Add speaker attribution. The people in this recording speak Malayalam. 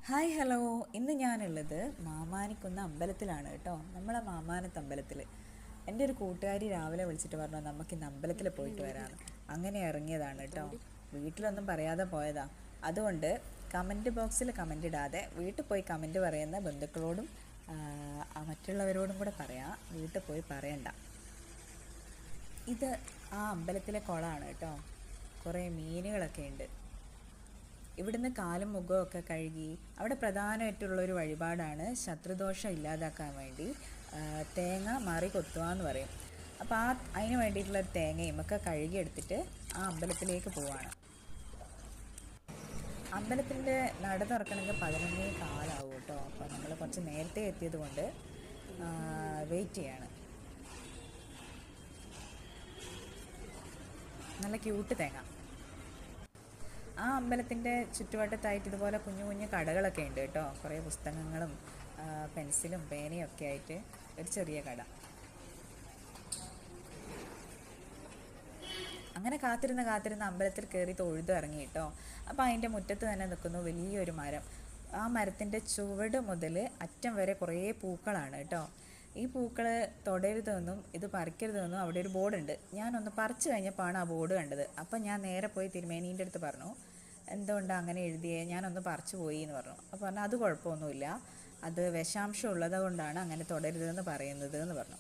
Speaker 1: Hi hello. ഇന്ന് ഞാനുള്ളത് മാമാനിക്കുന്ന് അമ്പലത്തിലാണ് കേട്ടോ. നമ്മളെ മാമാനത്ത് അമ്പലത്തിൽ എൻ്റെ ഒരു കൂട്ടുകാരി രാവിലെ വിളിച്ചിട്ട് പറഞ്ഞു നമുക്ക് ഇന്ന് അമ്പലത്തിൽ പോയിട്ട് വരാമെന്ന്. അങ്ങനെ ഇറങ്ങിയതാണ് കേട്ടോ. വീട്ടിലൊന്നും പറയാതെ പോയതാ. അതുകൊണ്ട് കമൻറ്റ് ബോക്സിൽ കമൻ്റ് ഇടാതെ വീട്ടിൽ പോയി കമൻറ്റ് പറയുന്ന ബന്ധുക്കളോടും മറ്റുള്ളവരോടും കൂടെ പറയാം, വീട്ടിൽ പോയി പറയണ്ട. ഇത് ആ അമ്പലത്തിലെ കുളമാണ് കേട്ടോ. കുറേ മീനുകളൊക്കെ ഉണ്ട്. ഇവിടുന്ന് കാലും മുഖവും ഒക്കെ കഴുകി അവിടെ പ്രധാനമായിട്ടുള്ളൊരു വഴിപാടാണ് ശത്രുദോഷം ഇല്ലാതാക്കാൻ വേണ്ടി തേങ്ങ മറി കൊത്തുക എന്ന് പറയും. അപ്പോൾ അതിന് വേണ്ടിയിട്ടുള്ളൊരു തേങ്ങയും ഒക്കെ കഴുകിയെടുത്തിട്ട് ആ അമ്പലത്തിലേക്ക് പോവാണ്. അമ്പലത്തിൻ്റെ നട തുറക്കണമെങ്കിൽ 11:15 കേട്ടോ. അപ്പോൾ നമ്മൾ കുറച്ച് നേരത്തെ എത്തിയത് കൊണ്ട് വെയിറ്റ് ചെയ്യാണ്. നല്ല ക്യൂട്ട് തേങ്ങ. ആ അമ്പലത്തിൻ്റെ ചുറ്റുവട്ടത്തായിട്ട് ഇതുപോലെ കുഞ്ഞു കുഞ്ഞു കടകളൊക്കെ ഉണ്ട് കേട്ടോ. കുറേ പുസ്തകങ്ങളും പെൻസിലും പേനയും ഒക്കെ ആയിട്ട് ഒരു ചെറിയ കട. അങ്ങനെ കാത്തിരുന്ന് അമ്പലത്തിൽ കയറി തൊഴുതു ഇറങ്ങി കേട്ടോ. അപ്പോൾ അതിൻ്റെ മുറ്റത്ത് തന്നെ നിൽക്കുന്നു വലിയൊരു മരം. ആ മരത്തിൻ്റെ ചുവട് മുതൽ അറ്റം വരെ കുറേ പൂക്കളാണ് കേട്ടോ. ഈ പൂക്കൾ തൊടരുതെന്നും ഇത് പറിക്കരുതെന്നും അവിടെ ഒരു ബോർഡുണ്ട്. ഞാനൊന്ന് പറിച്ചു കഴിഞ്ഞപ്പോഴാണ് ആ ബോർഡ് കണ്ടത്. അപ്പം ഞാൻ നേരെ പോയി തിരുമേനീൻ്റെ അടുത്ത് പറഞ്ഞു, എന്തുകൊണ്ടാണ് അങ്ങനെ എഴുതിയേ, ഞാനൊന്ന് പറിച്ചു പോയി എന്ന് പറഞ്ഞു. അപ്പോൾ പറഞ്ഞു അത് കുഴപ്പമൊന്നുമില്ല, അത് വിഷാംശം ഉള്ളത് കൊണ്ടാണ് അങ്ങനെ തൊടരുതെന്ന് പറയുന്നത് എന്ന് പറഞ്ഞു.